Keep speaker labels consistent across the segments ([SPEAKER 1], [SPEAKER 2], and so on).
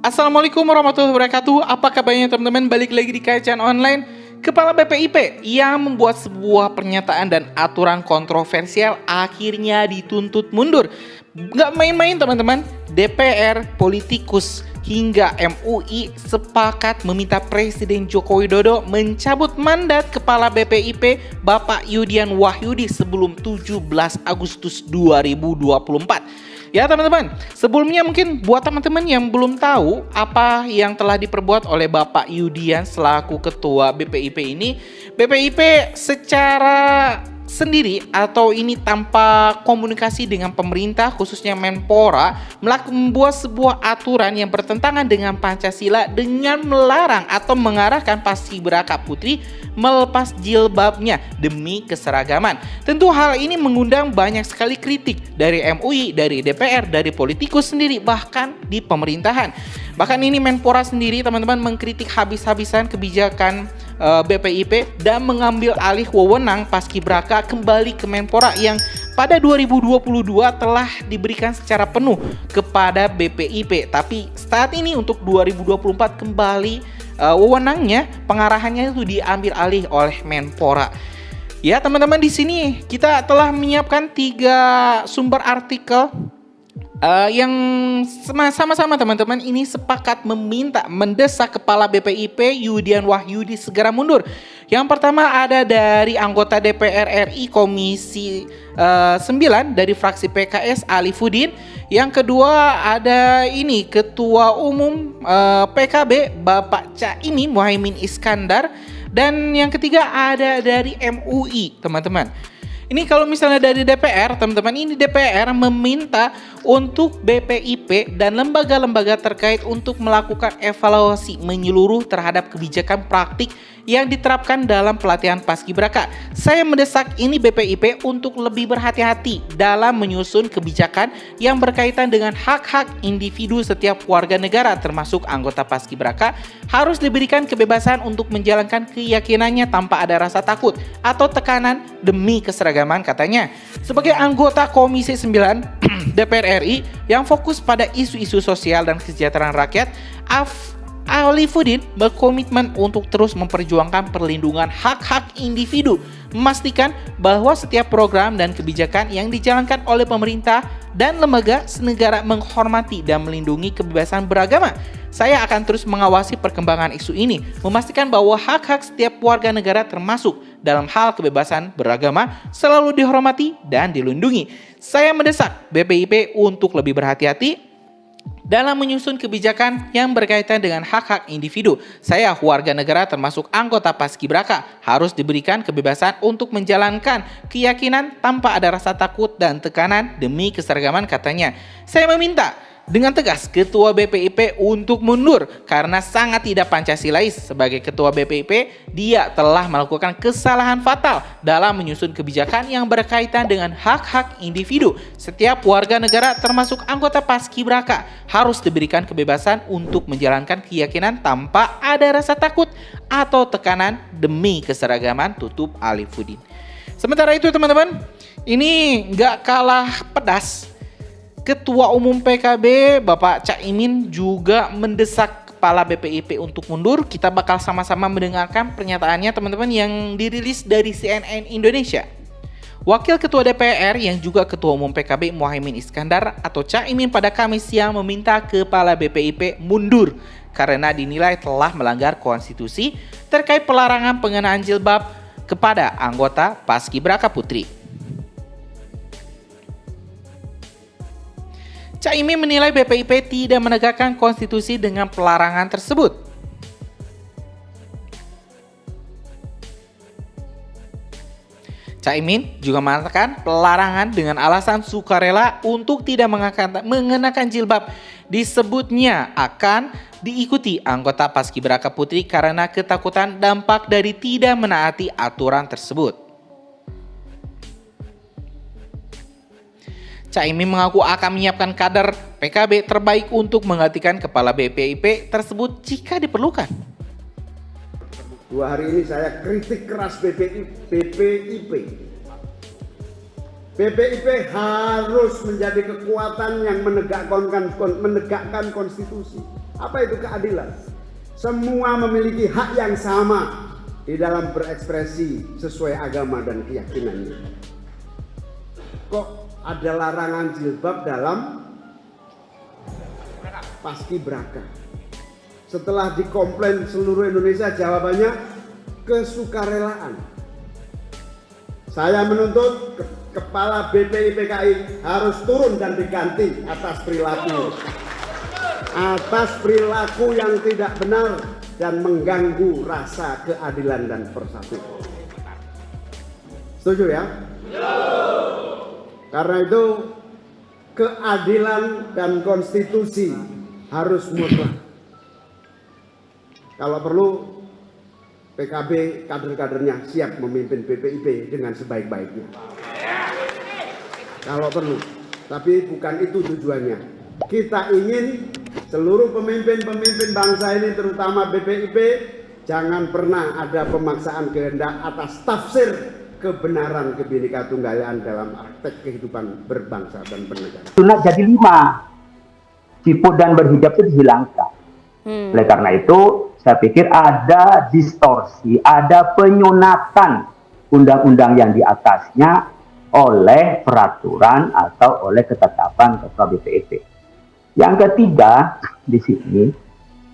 [SPEAKER 1] Assalamualaikum warahmatullahi wabarakatuh. Apa kabarnya teman-teman? Balik lagi di Kajian Online. Kepala BPIP yang membuat sebuah pernyataan dan aturan kontroversial akhirnya dituntut mundur. Gak main-main teman-teman. DPR, politikus, hingga MUI sepakat meminta Presiden Joko Widodo mencabut mandat Kepala BPIP Bapak Yudian Wahyudi sebelum 17 Agustus 2024. Ya teman-teman, sebelumnya mungkin buat teman-teman yang belum tahu apa yang telah diperbuat oleh Bapak Yudian selaku Ketua BPIP ini, BPIP secara sendiri atau ini tanpa komunikasi dengan pemerintah khususnya Menpora membuat sebuah aturan yang bertentangan dengan Pancasila dengan melarang atau mengarahkan paskibraka putri melepas jilbabnya demi keseragaman. Tentu hal ini mengundang banyak sekali kritik dari MUI, dari DPR, dari politikus sendiri, bahkan di pemerintahan. Bahkan ini Menpora sendiri teman-teman mengkritik habis-habisan kebijakan BPIP dan mengambil alih wewenang paskibraka kembali ke Menpora yang pada 2022 telah diberikan secara penuh kepada BPIP. Tapi saat ini untuk 2024 kembali wewenangnya, pengarahannya itu diambil alih oleh Menpora. Ya teman-teman, di sini kita telah menyiapkan 3 sumber artikel yang sama-sama teman-teman ini sepakat mendesak Kepala BPIP Yudian Wahyudi segera mundur. Yang pertama ada dari anggota DPR RI Komisi 9 dari fraksi PKS Alifuddin. Yang kedua ada ini Ketua Umum PKB Bapak Caimin Mohaimin Iskandar. Dan yang ketiga ada dari MUI teman-teman. Ini kalau misalnya dari DPR, teman-teman, ini DPR meminta untuk BPIP dan lembaga-lembaga terkait untuk melakukan evaluasi menyeluruh terhadap kebijakan praktik yang diterapkan dalam pelatihan paskibraka. Saya mendesak ini BPIP untuk lebih berhati-hati dalam menyusun kebijakan yang berkaitan dengan hak-hak individu setiap warga negara termasuk anggota paskibraka harus diberikan kebebasan untuk menjalankan keyakinannya tanpa ada rasa takut atau tekanan demi keseragaman katanya. Sebagai anggota Komisi 9 DPR RI yang fokus pada isu-isu sosial dan kesejahteraan rakyat, Alifuddin berkomitmen untuk terus memperjuangkan perlindungan hak-hak individu, memastikan bahwa setiap program dan kebijakan yang dijalankan oleh pemerintah dan lembaga senegara menghormati dan melindungi kebebasan beragama. Saya akan terus mengawasi perkembangan isu ini, memastikan bahwa hak-hak setiap warga negara termasuk dalam hal kebebasan beragama selalu dihormati dan dilindungi. Saya mendesak BPIP untuk lebih berhati-hati dalam menyusun kebijakan yang berkaitan dengan hak-hak individu. Saya warga negara termasuk anggota paskibraka harus diberikan kebebasan untuk menjalankan keyakinan tanpa ada rasa takut dan tekanan demi keseragaman katanya. Saya meminta dengan tegas Ketua BPIP untuk mundur karena sangat tidak Pancasilais. Sebagai Ketua BPIP, dia telah melakukan kesalahan fatal dalam menyusun kebijakan yang berkaitan dengan hak-hak individu. Setiap warga negara termasuk anggota paskibraka harus diberikan kebebasan untuk menjalankan keyakinan tanpa ada rasa takut atau tekanan demi keseragaman, tutup Alifuddin. Sementara itu teman-teman, ini nggak kalah pedas. Ketua Umum PKB Bapak Caimin juga mendesak Kepala BPIP untuk mundur. Kita bakal sama-sama mendengarkan pernyataannya teman-teman yang dirilis dari CNN Indonesia. Wakil Ketua DPR yang juga Ketua Umum PKB Mohaimin Iskandar atau Caimin pada Kamis siang meminta Kepala BPIP mundur karena dinilai telah melanggar konstitusi terkait pelarangan pengenaan jilbab kepada anggota paskibraka putri. Caimin menilai BPIP tidak menegakkan konstitusi dengan pelarangan tersebut. Caimin juga mengatakan pelarangan dengan alasan sukarela untuk tidak mengenakan jilbab disebutnya akan diikuti anggota paskibraka putri karena ketakutan dampak dari tidak menaati aturan tersebut. Caimin mengaku akan menyiapkan kader PKB terbaik untuk menggantikan Kepala BPIP tersebut jika diperlukan.
[SPEAKER 2] 2 hari ini saya kritik keras BPIP. BPIP harus menjadi kekuatan yang menegakkan konstitusi. Apa itu keadilan? Semua memiliki hak yang sama di dalam berekspresi sesuai agama dan keyakinannya. Kok ada larangan jilbab dalam paskibraka? Setelah dikomplain seluruh Indonesia, jawabannya kesukarelaan. Saya menuntut Kepala BPIPKI harus turun dan diganti atas perilaku yang tidak benar dan mengganggu rasa keadilan dan persatuan. Setuju ya? Karena itu keadilan dan konstitusi harus mutlak. Kalau perlu PKB kader-kadernya siap memimpin BPIP dengan sebaik-baiknya. Kalau perlu, tapi bukan itu tujuannya. Kita ingin seluruh pemimpin-pemimpin bangsa ini, terutama BPIP, jangan pernah ada pemaksaan kehendak atas tafsir kebenaran Bhinneka Tunggal Ika dalam praktek kehidupan berbangsa dan bernegara.
[SPEAKER 3] Sunat jadi 5, siput dan berhijab itu dihilangkan. Oleh karena itu, saya pikir ada distorsi, ada penyunatan undang-undang yang di atasnya oleh peraturan atau oleh ketetapan Ketua BPIP. Yang ketiga, di sini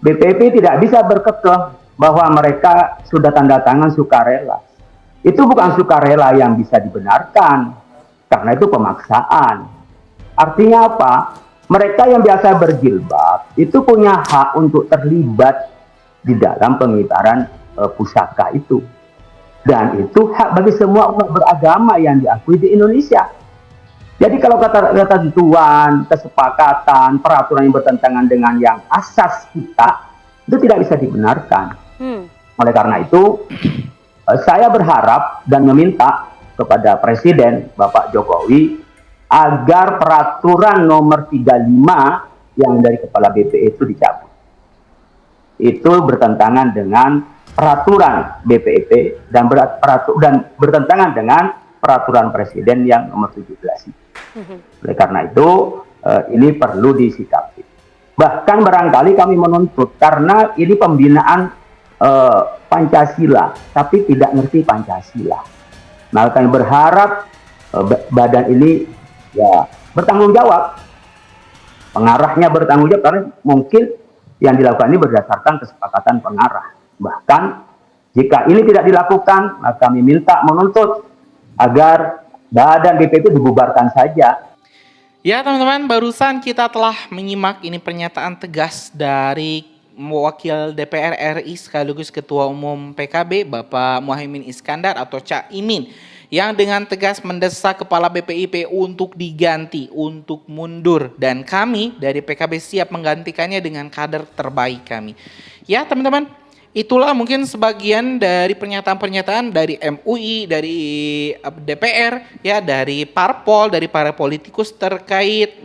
[SPEAKER 3] BPIP tidak bisa berkekeh bahwa mereka sudah tanda tangan sukarela. Itu bukan sukarela yang bisa dibenarkan, karena itu pemaksaan. Artinya apa? Mereka yang biasa berjilbab itu punya hak untuk terlibat di dalam pengibaran pusaka itu. Dan itu hak bagi semua umat beragama yang diakui di Indonesia. Jadi kalau kata ketentuan, kesepakatan, peraturan yang bertentangan dengan yang asas kita, itu tidak bisa dibenarkan. Oleh karena itu, saya berharap dan meminta kepada Presiden Bapak Jokowi agar peraturan nomor 35 yang dari Kepala BPI itu dicabut. Itu bertentangan dengan peraturan BPIP dan bertentangan dengan peraturan Presiden yang nomor 17. Oleh karena itu, ini perlu disikapi. Bahkan barangkali kami menuntut, karena ini pembinaan Pancasila, tapi tidak ngerti Pancasila. Nah, kami berharap badan ini ya bertanggung jawab. Pengarahnya bertanggung jawab, karena mungkin yang dilakukan ini berdasarkan kesepakatan pengarah. Bahkan jika ini tidak dilakukan, maka kami minta menuntut agar badan BPIP dibubarkan saja.
[SPEAKER 1] Ya teman-teman, barusan kita telah menyimak ini pernyataan tegas dari Wakil DPR RI sekaligus Ketua Umum PKB Bapak Muhaimin Iskandar atau Cak Imin, yang dengan tegas mendesak Kepala BPIP untuk diganti, untuk mundur, dan kami dari PKB siap menggantikannya dengan kader terbaik kami. Ya teman-teman, itulah mungkin sebagian dari pernyataan-pernyataan dari MUI, dari DPR, ya, dari parpol, dari para politikus terkait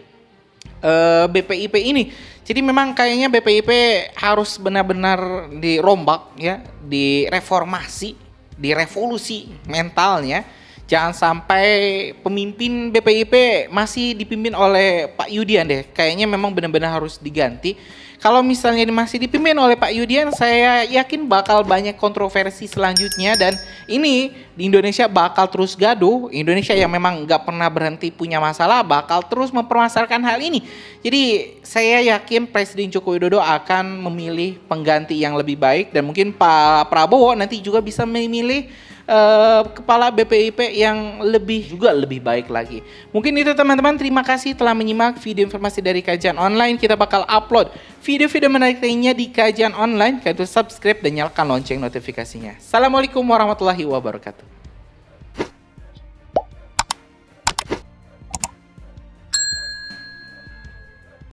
[SPEAKER 1] BPIP ini. Jadi memang kayaknya BPIP harus benar-benar dirombak, ya, direformasi, direvolusi mentalnya. Jangan sampai pemimpin BPIP masih dipimpin oleh Pak Yudian deh. Kayaknya memang benar-benar harus diganti. Kalau misalnya masih dipimpin oleh Pak Yudian, saya yakin bakal banyak kontroversi selanjutnya. Dan ini di Indonesia bakal terus gaduh. Indonesia yang memang nggak pernah berhenti punya masalah bakal terus mempermasalahkan hal ini. Jadi saya yakin Presiden Joko Widodo akan memilih pengganti yang lebih baik. Dan mungkin Pak Prabowo nanti juga bisa memilih Kepala BPIP yang lebih baik lagi. Mungkin itu teman-teman, terima kasih telah menyimak video informasi dari Kajian Online. Kita bakal upload video-video menarik lainnya di Kajian Online. Kalian subscribe dan nyalakan lonceng notifikasinya. Assalamualaikum warahmatullahi wabarakatuh.